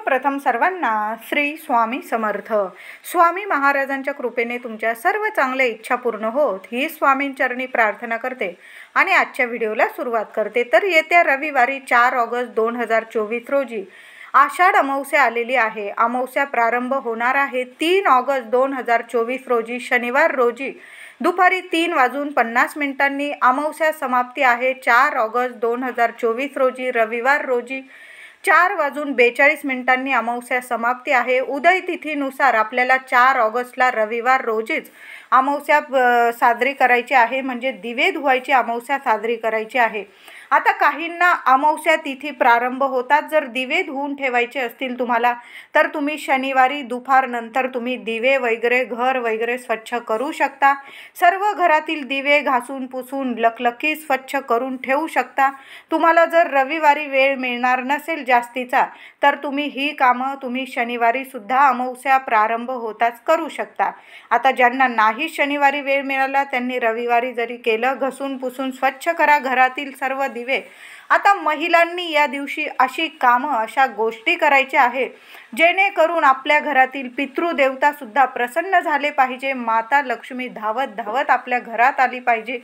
सर्वप्रथम सर्वांना श्री स्वामी समर्थ. स्वामी महाराजांच्या कृपेने तुमच्या सर्व चांगल्या इच्छा पूर्ण होत ही स्वामींचरणी प्रार्थना करते आणि आजच्या व्हिडिओला सुरुवात करते. तर येत्या रविवारी 4 ऑगस्ट 2024 रोजी आषाढ अमावस्या आलेली आहे. अमावस्या प्रारंभ होणार आहे 3 ऑगस्ट 2024 रोजी शनिवार रोजी दुपारी 3:50 अमावस्या समाप्ती आहे 4 ऑगस्ट 2024 रोजी रविवार रोजी 4:42 अमावस्या समाप्ती आहे. उदय तिथीनुसार आपल्याला 4 ऑगस्टला रविवार रोजीच अमावस्या साजरी करायची आहे, म्हणजे दिवे धुवायची अमावस्या साजरी करायची आहे. आता काहींना अमावस्या तिथी प्रारंभ होतात. जर दिवे धुवून ठेवायचे असतील तुम्हाला तर तुम्ही शनिवारी दुपारनंतर तुम्ही दिवे वगैरे घर वगैरे स्वच्छ करू शकता. सर्व घरातील दिवे घासून पुसून लखलखी स्वच्छ करून ठेवू शकता. तुम्हाला जर रविवारी वेळ मिळणार नसेल जास्तीचा तर तुम्ही ही कामं तुम्ही शनिवारी सुद्धा अमावस्या प्रारंभ होताच करू शकता. आता ज्यांना नाही शनिवारी वेळ मिळाला त्यांनी रविवारी जरी केलं, घसून पुसून स्वच्छ करा घरातील सर्व दिवे. आता महिलांनी या दिवशी अशी कामं अशा गोष्टी करायच्या आहे जेणेकरून आपल्या घरातील पितृदेवता सुद्धा प्रसन्न झाले पाहिजे. माता लक्ष्मी धावत धावत आपल्या घरात आली पाहिजे.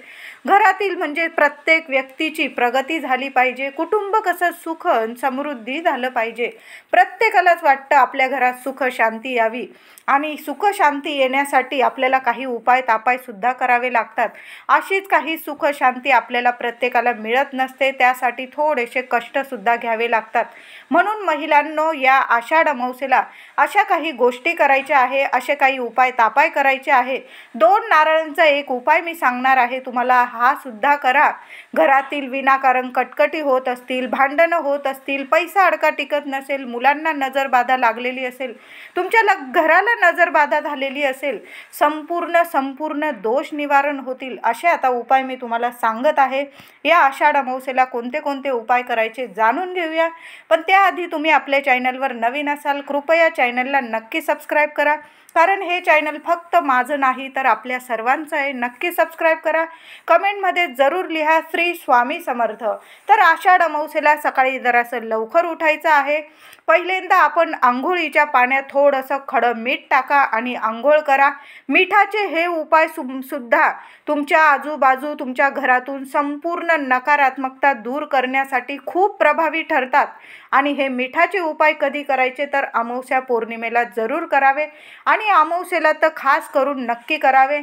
घरातील म्हणजे प्रत्येक व्यक्तीची प्रगती झाली पाहिजे. कुटुंब कसं सुख समृद्धी झालं पाहिजे. प्रत्येकालाच वाटतं आपल्या घरात सुख शांती यावी आणि सुख शांती येण्यासाठी आपल्याला काही उपाय तापाय सुद्धा करावे लागतात. अशीच काही सुख शांती आपल्याला प्रत्येकाला मिळत नसते, त्यासाठी थोडेसे कष्ट सुद्धा घ्यावे लागतात. म्हणून महिलांनो, या आषाढ अमावस्येला अशा काही गोष्टी करायच्या आहे, असे काही उपाय तापाय करायचे आहे. 2 नारळांचा एक उपाय मी सांगणार आहे तुम्हाला, हा सुद्धा करा. घरातील विनाकारण कटकटी होत असतील, भांडणं होत असतील, पैसा अडका टिकत नसेल, मुलांना नजरबाधा लागलेली असेल, तुमच्या घराला नजरबाधा झालेली असेल, संपूर्ण दोष निवारण होतील असे आता उपाय मी तुम्हाला सांगत आहे. या आषाढ अमावस्येला कोणते कोणते उपाय करायचे जाणून घेऊया. पण त्याआधी तुम्ही आपल्या चॅनलवर नवीन असाल कृपया चॅनलला नक्की सबस्क्राईब करा, कारण हे चॅनल फक्त माझं नाही तर आपल्या सर्वांचं आहे. नक्की सबस्क्राईब करा. कमेंटमध्ये जरूर लिहा श्री स्वामी समर्थ. तर आषाढ अमावस्येला सकाळी जरासं लवकर उठायचं आहे. पहिल्यांदा आपण आंघोळीच्या पाण्यात थोडंसं खडं मीठ टाका आणि आंघोळ करा. मिठाचे हे उपाय सुद्धा तुमच्या आजूबाजू तुमच्या घरातून संपूर्ण नकारात्मकता दूर करण्यासाठी खूप प्रभावी ठरतात. आणि हे मिठाचे उपाय कधी करायचे तर अमावस्या पौर्णिमेला जरूर करावे आणि अमावस्येला तर खास करून नक्की करावे.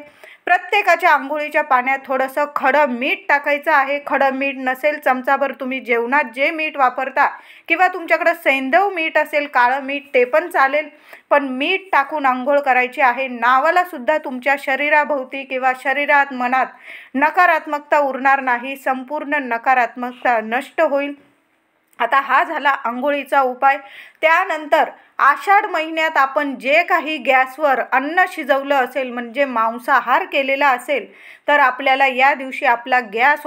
प्रत्येकाच्या आंघोळीच्या पाण्यात थोडंसं खडं मीठ टाकायचं आहे. खडं मीठ नसेल चमचाभर तुम्ही जेवणात जे मीठ वापरता किंवा तुमच्याकडं सैंधव मीठ असेल काळं मीठ ते पण चालेल, पण मीठ टाकून आंघोळ करायची आहे. नावाला सुद्धा तुमच्या शरीराभोवती किंवा शरीरात मनात नकारात्मकता उरणार नाही, संपूर्ण नकारात्मकता नष्ट होईल. आता हा झाला आंघोळीचा उपाय. त्यानंतर आषाढ महिन्यात आपण जे काही गॅसवर अन्न शिजवलं असेल म्हणजे मांसाहार केलेला असेल तर आपल्याला या दिवशी आपला गॅस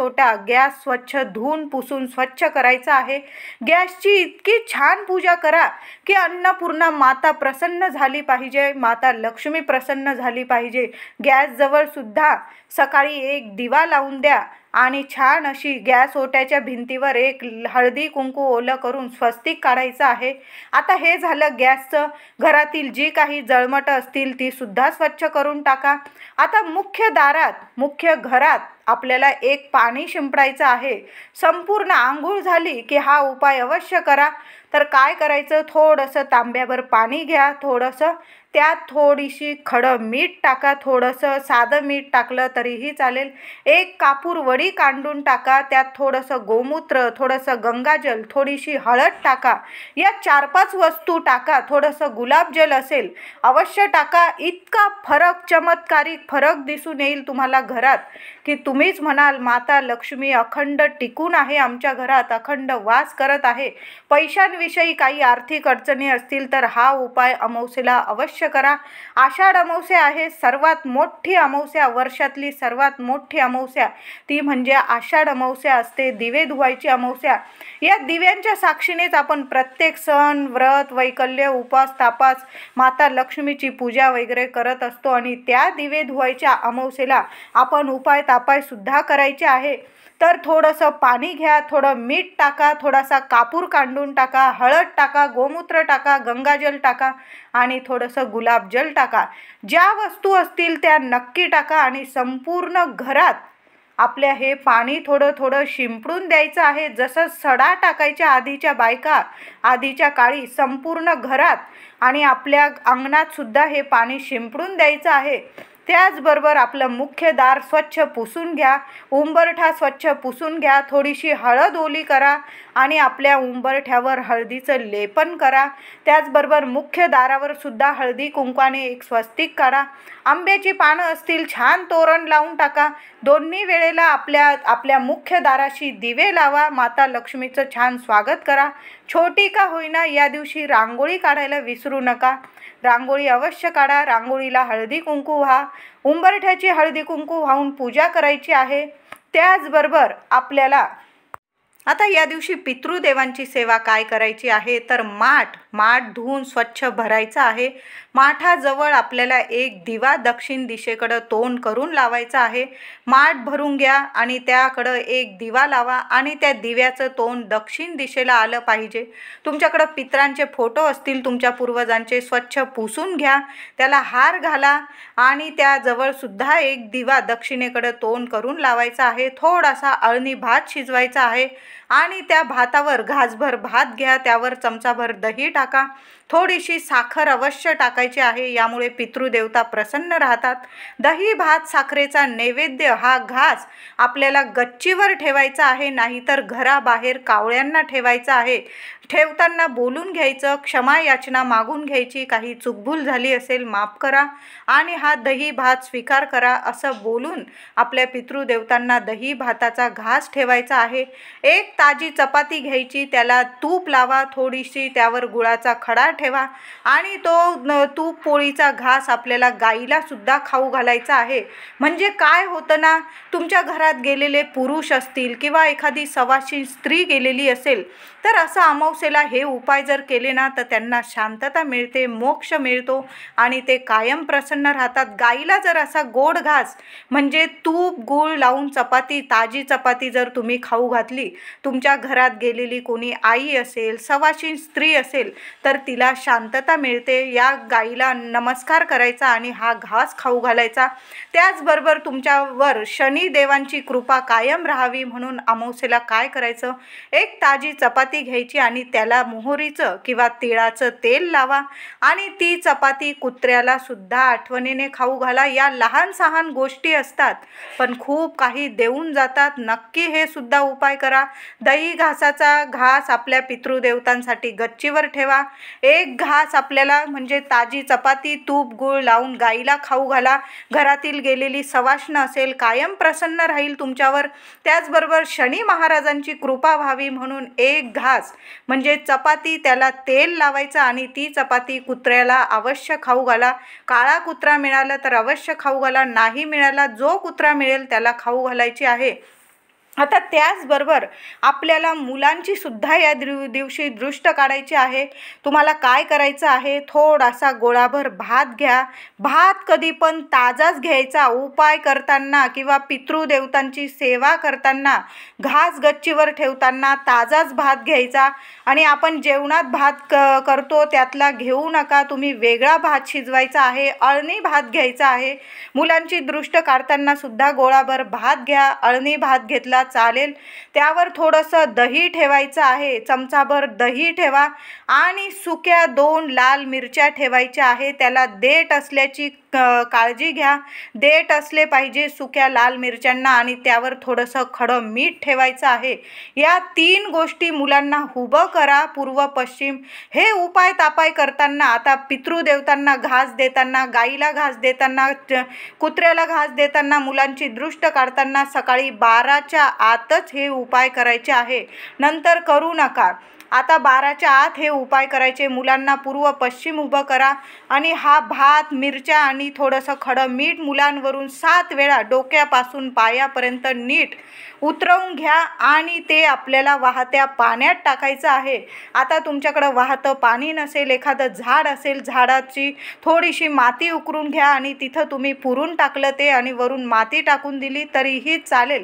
स्वच्छ धुवून पुसून स्वच्छ करायचा आहे. गॅसची इतकी छान पूजा करा की अन्नपूर्णा माता प्रसन्न झाली पाहिजे, माता लक्ष्मी प्रसन्न झाली पाहिजे. गॅसजवळ सुद्धा सकाळी एक दिवा लावून द्या आणि छान अशी गॅस ओट्याच्या भिंतीवर एक हळदी कुंकू ओलं करून स्वस्तिक काढायचं आहे. आता हे झालं गॅसचं. घरातील जी काही जळमटं असतील ती सुद्धा स्वच्छ करून टाका. आता मुख्य घरात आपल्याला एक पाणी शिंपडायचं आहे. संपूर्ण आंघोळ झाली की हा उपाय अवश्य करा. तर काय करायचं, थोडंसं तांब्याभर पाणी घ्या, थोडंसं त्यात थोडीशी खडं मीठ टाका, थोडंसं साधं मीठ टाकलं तरीही चालेल. एक कापूर वडी कांडून टाका, त्यात थोडंसं गोमूत्र, थोडंसं गंगाजल, थोडीशी हळद टाका. या 4-5 वस्तू टाका. थोडंसं गुलाबजल असेल अवश्य टाका. इतका चमत्कारिक फरक दिसून येईल तुम्हाला घरात की तुम्हीच म्हणाल माता लक्ष्मी अखंड टिकून आहे आमच्या घरात, अखंड वास करत आहे. पैशांविषयी काही आर्थिक अडचणी असतील तर हा उपाय अमावस्येला अवश्य करा. आषाढ अमावस्या आहे, सर्वात मोठी अमावस्या, वर्षातली सर्वात मोठी अमावस्या ती म्हणजे आषाढ अमावस्या असते, दिवे धुवायची अमावस्या. या दिव्यांच्या साक्षीनेच आपण प्रत्येक सण व्रत वैकल्य उपास तापास माता लक्ष्मीची पूजा वगैरे करत असतो आणि त्या दिवे धुवायच्या अमावस्येला आपण उपाय तापाय सुद्धा करायचे आहे. तर थोडंसं पाणी घ्या, थोडं मीठ टाका, थोडासा कापूर कांडून टाका, हळद टाका, गोमूत्र टाका, गंगाजल टाका आणि थोडंसं गुलाबजल टाका. ज्या वस्तू असतील त्या नक्की टाका आणि संपूर्ण घरात आपल्या हे पाणी थोडं थोडं शिंपडून द्यायचं आहे. जसं सडा टाकायच्या आधीच्या बायका आधीच्या काळी संपूर्ण घरात आणि आपल्या अंगणात सुद्धा हे पाणी शिंपडून द्यायचं आहे. त्याचबरोबर आपलं मुख्य दार स्वच्छ पुसून घ्या, उंबरठा स्वच्छ पुसून घ्या, थोडीशी हळद ओली करा आणि आपल्या उंबरठ्यावर हळदीचं लेपन करा. त्याचबरोबर मुख्य दारावर सुद्धा हळदी कुंकवाने एक स्वस्तिक काढा. आंब्याची पानं असतील छान तोरण लावून टाका. दोन्ही वेळेला आपल्या मुख्य दाराशी दिवे लावा. माता लक्ष्मीचं छान स्वागत करा. छोटी का होईना या दिवशी रांगोळी काढायला विसरू नका. रांगोळी अवश्य काढा. रांगोळीला हळदी कुंकू व्हा. उंबरठ्याची हळदी कुंकू वाहून पूजा करायची आहे. त्याचबरोबर आपल्याला आता या दिवशी पितृदेवांची सेवा काय करायची आहे तर माठ धुवून स्वच्छ भरायचा आहे. माठाजवळ आपल्याला एक दिवा दक्षिण दिशेकडं तोंड करून लावायचा आहे. माठ भरून घ्या आणि त्याकडं एक दिवा लावा आणि त्या दिव्याचं तोंड दक्षिण दिशेला आलं पाहिजे. तुमच्याकडं पितरांचे फोटो असतील तुमच्या पूर्वजांचे स्वच्छ पुसून घ्या, त्याला हार घाला आणि त्याजवळ सुद्धा एक दिवा दक्षिणेकडं तोंड करून लावायचा आहे. थोडासा अळणी भात शिजवायचा आहे आणि त्या भातावर घासभर भात घ्या, त्यावर चमचाभर दही टाका. थोडीशी साखर अवश्य टाकायची आहे, यामुळे पितृदेवता प्रसन्न राहतात. दही भात साखरेचा नैवेद्य हा घास आपल्याला गच्चीवर ठेवायचा आहे, नाहीतर घराबाहेर कावळ्यांना ठेवायचा आहे. ठेवताना बोलून घ्यायचं, क्षमा याचना मागून घ्यायची, काही चुकभूल झाली असेल माफ करा आणि हा दही भात स्वीकार करा असं बोलून आपल्या पितृदेवतांना दही भाताचा घास ठेवायचा आहे. एक ताजी चपाती घ्यायची, त्याला तूप लावा, थोडीशी त्यावर गुळाचा खडा ठेवा आणि तो तूप पोळीचा घास आपल्याला गाईला सुद्धा खाऊ घालायचा आहे. म्हणजे काय होतं ना, तुमच्या घरात गेलेले पुरुष असतील किंवा एखादी सवाशीण स्त्री गेलेली असेल तर असं अमावस्येला हे उपाय जर केले ना तर त्यांना शांतता मिळते, मोक्ष मिळतो आणि ते कायम प्रसन्न राहतात. गाईला जर असा गोड घास म्हणजे तूप गूळ लावून चपाती, ताजी चपाती जर तुम्ही खाऊ घातली, तुमच्या घरात गेलेली कोणी आई असेल, सवाशीण स्त्री असेल तर तिला शांतता मिळते. या गाईला नमस्कार करायचा आणि हा घास खाऊ घालायचा. त्याचबरोबर तुमच्यावर शनिदेवांची कृपा कायम राहावी म्हणून अमावस्येला काय करायचं, एक ताजी चपाती घ्यायची आणि त्याला मोहरीचं किंवा तिळाचं तेल लावा आणि ती चपाती कुत्र्याला सुद्धा आठवणीने खाऊ घाला. या लहान सहान गोष्टी असतात पण खूप काही देऊन जातात. नक्की हे सुद्धा उपाय करा. दही घासाचा घास आपल्या पितृदेवतांसाठी गच्चीवर ठेवा. एक घास आपल्याला म्हणजे ताजी चपाती तूप गूळ लावून गाईला खाऊ घाला. घरातील गेलेली सवाष्ण असेल कायम प्रसन्न राहील तुमच्यावर. त्याचबरोबर शनी महाराजांची कृपा व्हावी म्हणून एक घास म्हणजे चपाती त्याला तेल लावायचं आणि ती चपाती कुत्र्याला अवश्य खाऊ घाला. काळा कुत्रा मिळाला तर अवश्य खाऊ घाला, नाही मिळाला जो कुत्रा मिळेल त्याला खाऊ घालायची आहे. आता त्याचबरोबर आपल्याला मुलांची सुद्धा या दिवशी दृष्ट काढायची आहे. तुम्हाला काय करायचं आहे, थोडासा गोळाभर भात घ्या. भात कधी पण ताजाच घ्यायचा. उपाय करताना किंवा पितृदेवतांची सेवा करताना घास गच्चीवर ठेवताना ताजाच भात घ्यायचा आणि आपण जेवणात भात करतो त्यातला घेऊ नका. तुम्ही वेगळा भात शिजवायचा आहे, अळणी भात घ्यायचा आहे. मुलांची दृष्ट काढताना सुद्धा गोळाभर भात घ्या. अळणी भात घेतला चालेल. त्यावर थोडंसं दही ठेवायचं आहे, चमचाभर दही ठेवा आणि सुक्या 2 लाल मिरच्या ठेवायच्या आहे. त्याला देठ असल्याची काळजी घ्या. देठ असले पाहिजे सुक्या लाल मिरच्यांना आणि त्यावर थोडंसं खडं मीठ ठेवायचं आहे. या 3 गोष्टी मुलांना उभं करा पूर्व पश्चिम. हे उपाय तापाय करताना आता पितृदेवतांना घास देताना, गाईला घास देताना, कुत्र्याला घास देताना, मुलांची दृष्ट काढताना सकाळी 12च्या आतच हे उपाय करायचे आहे, नंतर करू नका. आता 12च्या आत हे उपाय करायचे. मुलांना पूर्व पश्चिम उभं करा आणि हा भात, मिरच्या आणि थोडंसं खडं मीठ मुलांवरून 7 वेळा डोक्यापासून पायापर्यंत नीट उतरवून घ्या आणि ते आपल्याला वाहत्या पाण्यात टाकायचं आहे. आता तुमच्याकडं वाहतं पाणी नसेल, एखादं झाड असेल, झाडाची थोडीशी माती उकरून घ्या आणि तिथं तुम्ही पुरून टाकलं ते आणि वरून माती टाकून दिली तरीही चालेल.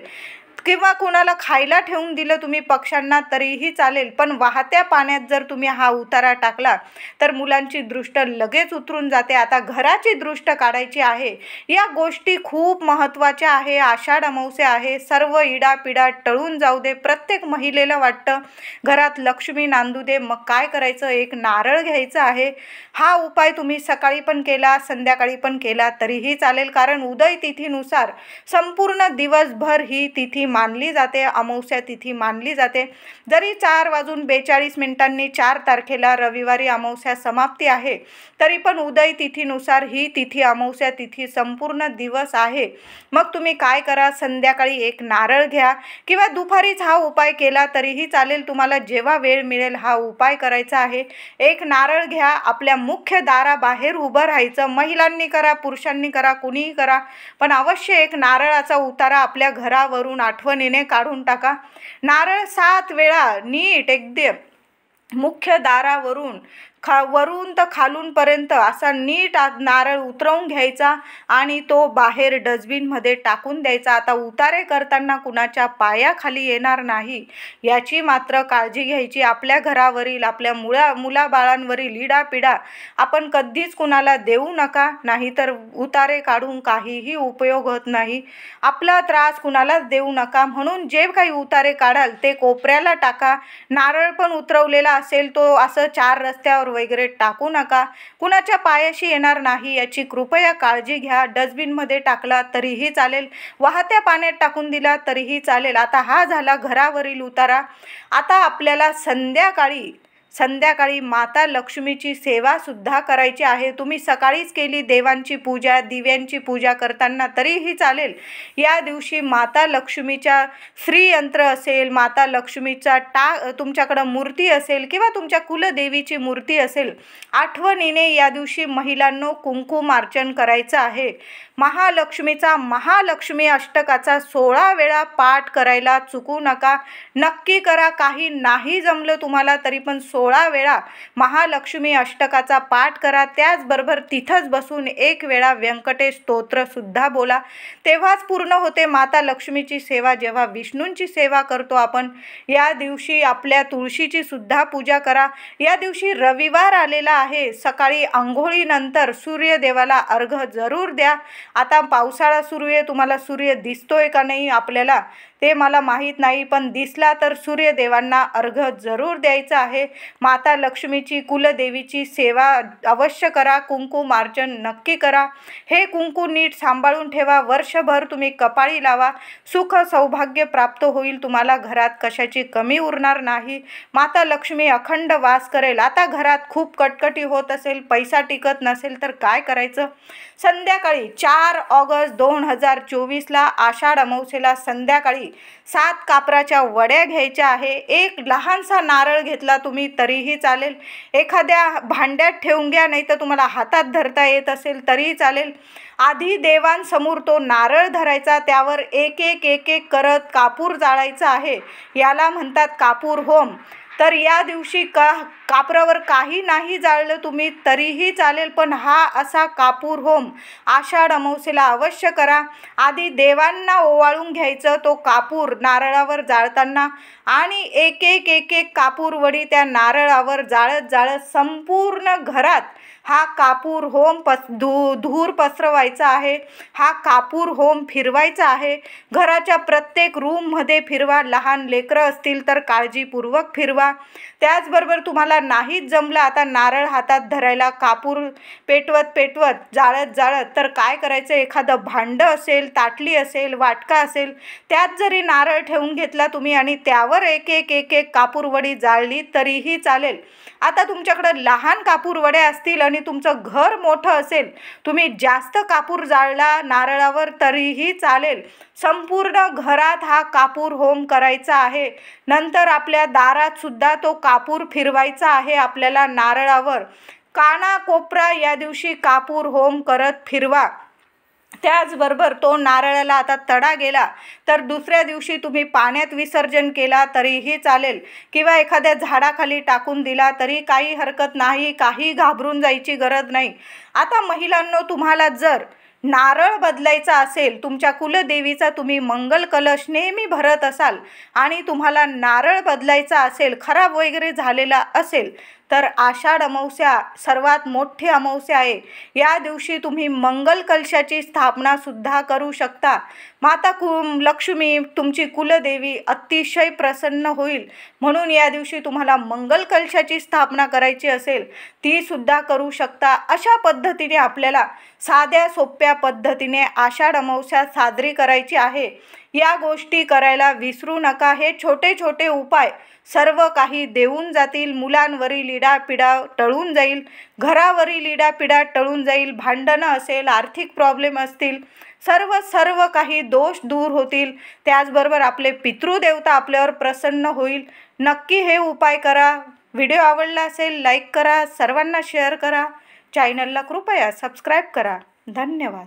किंवा कोणाला खायला ठेवून दिलं तुम्ही पक्ष्यांना तरीही चालेल, पण वाहत्या पाण्यात जर तुम्ही हा उतारा टाकला तर मुलांची दृष्ट लगेच उतरून जाते. आता घराची दृष्ट काढायची आहे. या गोष्टी खूप महत्त्वाच्या आहे. आषाढ अमावस्या आहे. सर्व इडापिडा टळून जाऊ दे. प्रत्येक महिलेला वाटतं घरात लक्ष्मी नांदू दे. मग काय करायचं, एक नारळ घ्यायचं आहे. हा उपाय तुम्ही सकाळी पण केला, संध्याकाळी पण केला तरीही चालेल, कारण उदय तिथीनुसार संपूर्ण दिवसभर ही तिथी मानली जाते, अमावस्या तिथी मानली जाते. जरी 4:42 4 तारखेला रविवारी अमावस्या समाप्ती आहे, तरी पण उदय तिथीनुसार ही तिथी अमावस्या तिथी संपूर्ण दिवस आहे. मग तुम्ही काय करा, संध्याकाळी एक नारळ घ्या किंवा दुपारीच हा उपाय केला तरीही चालेल. तुम्हाला जेव्हा वेळ मिळेल हा उपाय करायचा आहे. एक नारळ घ्या, आपल्या मुख्य दाराबाहेर उभं राहायचं. महिलांनी करा, पुरुषांनी करा, कुणीही करा, पण अवश्य एक नारळाचा उतारा आपल्या घरावरून आठवणीने काढून टाका. नारळ 7 वेळा नीट एकदम मुख्य दारावरून वरून तर खालूनपर्यंत असा नीट नारळ उतरवून घ्यायचा आणि तो बाहेर डस्टबिनमध्ये टाकून द्यायचा. आता उतारे करताना कुणाच्या पायाखाली येणार नाही याची मात्र काळजी घ्यायची. आपल्या घरावरील, आपल्या मुलाबाळांवरील इडापिडा आपण कधीच कुणाला देऊ नका, नाहीतर उतारे काढून काहीही उपयोग होत नाही. आपला त्रास कुणालाच देऊ नका. म्हणून जे काही उतारे काढाल ते कोपऱ्याला टाका. नारळ पण उतरवलेला असेल तो असं 4 रस्त्यावर वगैरे टाकू नका. कुणाच्या पायाशी येणार नाही याची कृपया काळजी घ्या. डस्टबिनमध्ये टाकला तरीही चालेल, वाहत्या पाण्यात टाकून दिला तरीही चालेल. आता हा झाला घरावरील उतारा. आता आपल्याला संध्याकाळी माता लक्ष्मीची सेवा सुद्धा करायची आहे. तुम्ही सकाळीच केली देवांची पूजा, दिव्यांची पूजा करताना तरीही चालेल. या दिवशी माता लक्ष्मीच्या श्रीयंत्र असेल, माता लक्ष्मीचा तुमच्याकडं मूर्ती असेल किंवा तुमच्या कुलदेवीची मूर्ती असेल, आठवणीने या दिवशी महिलांनो कुंकुमार्चन करायचं आहे. महालक्ष्मीचा महालक्ष्मी अष्टकाचा 16 वेळा पाठ करायला चुकू नका. नक्की करा. काही नाही जमलं तुम्हाला तरी पण 16 वेळा महालक्ष्मी अष्टकाचा पाठ करा. त्याचबरोबर तिथंच बसून 1 वेळा व्यंकटेश स्तोत्र सुद्धा बोला. तेव्हाच पूर्ण होते माता लक्ष्मीची सेवा. जेव्हा विष्णूंची सेवा करतो आपण, या दिवशी आपल्या तुळशीची सुद्धा पूजा करा. या दिवशी रविवार आलेला आहे. सकाळी अंघोळीनंतर सूर्यदेवाला अर्घ जरूर द्या. आता पावसाळा सुरू आहे, तुम्हाला सूर्य दिसतोय का नाही आपल्याला ते मला माहीत नाही, पण दिसला तर सूर्यदेवांना अर्घ जरूर द्यायचं आहे. माता लक्ष्मीची, कुलदेवीची सेवा अवश्य करा. कुंकुमार्चन नक्की करा. हे कुंकू नीट सांभाळून ठेवा. वर्षभर तुम्ही कपाळी लावा. सुख सौभाग्य प्राप्त होईल. तुम्हाला घरात कशाची कमी उरणार नाही. माता लक्ष्मी अखंड वास करेल. आता घरात खूप कटकटी होत असेल, पैसा टिकत नसेल तर काय करायचं, संध्याकाळी 4 ऑगस्ट 2024ला आषाढ अमावस्येला संध्याकाळी 7 कापराच्या वड्या घ्यायच्या आहे. एक लहानसा नारळ घेतला तुम्ही तरीही चालेल. एखाद्या भांड्यात ठेवून घ्या, नाही तर तुम्हाला हातात धरता येत असेल तरीही चालेल. आधी देवांसमोर तो नारळ धरायचा, त्यावर एक एक करत कापूर जाळायचा आहे. याला म्हणतात कापूर होम. तर या दिवशी कापरावर काही नाही जाळलं तुम्ही तरीही चालेल, पण हा असा कापूर होम आषाढ अमावस्येला अवश्य करा. आधी देवांना ओवाळून घ्यायचं तो कापूर नारळावर जाळताना, आणि एक एक कापूर वडी त्या नारळावर जाळत संपूर्ण घरात हा कापूर होम धूर पसरवायचा आहे. हा कापूर होम फिरवायचा आहे. घराच्या प्रत्येक रूममध्ये फिरवा. लहान लेकरं असतील तर काळजीपूर्वक फिरवा. त्याचबरोबर तुम्हाला नाहीच जमलं आता नारळ हातात धरायला, कापूर पेटवत जाळत तर काय करायचं, एखादं भांडं असेल, ताटली असेल, वाटका असेल, त्यात जरी नारळ ठेवून घेतला तुम्ही आणि त्यावर एक एक कापूर वडी जाळली तरीही चालेल. आता तुमच्याकडं लहान कापूर वड्या असतील आणि तुमचं घर मोठं असेल, तुम्ही जास्त कापूर जाळला नारळावर तरीही चालेल. संपूर्ण घरात हा कापूर होम करायचा आहे. नंतर आपल्या दारात सुद्धा तो कापूर फिरवायचा आहे. आपल्याला नारळावर कानाकोपरा या दिवशी कापूर होम करत फिरवा. त्याचबरोबर तो नारळाला आता तडा गेला तर दुसऱ्या दिवशी तुम्ही पाण्यात विसर्जन केला तरीही चालेल, किंवा एखाद्या झाडाखाली टाकून दिला तरी काही हरकत नाही. काही घाबरून जायची गरज नाही. आता महिलांनो, तुम्हाला जर नारळ बदलायचा असेल, तुमच्या कुलदेवीचा तुम्ही मंगल कलश नेहमी भरत असाल आणि तुम्हाला नारळ बदलायचा असेल, खराब वगैरे झालेला असेल, तर आषाढ अमावस्या सर्वात मोठी अमावस्या आहे. या दिवशी तुम्ही मंगल कलशाची स्थापनासुद्धा करू शकता. माता लक्ष्मी तुमची कुलदेवी अतिशय प्रसन्न होईल, म्हणून या दिवशी तुम्हाला मंगल कलशाची स्थापना करायची असेल ती सुद्धा करू शकता. अशा पद्धतीने आपल्याला साध्या सोप्या पद्धतीने आषाढ अमावस्या साजरी करायची आहे. या गोष्टी करायला विसरू नका. हे छोटे छोटे उपाय सर्व काही देऊन जातील. मुलांवरील इडापिडा टळून जाईल, घरावरील इडापिडा टळून जाईल, भांडणं असेल, आर्थिक प्रॉब्लेम असतील, सर्व काही दोष दूर होतील. त्याचबरोबर आपले पितृदेवता आपल्यावर प्रसन्न होईल. नक्की हे उपाय करा. व्हिडिओ आवडला असेल लाईक करा, सर्वांना शेअर करा, चॅनलला कृपया सबस्क्राईब करा. धन्यवाद.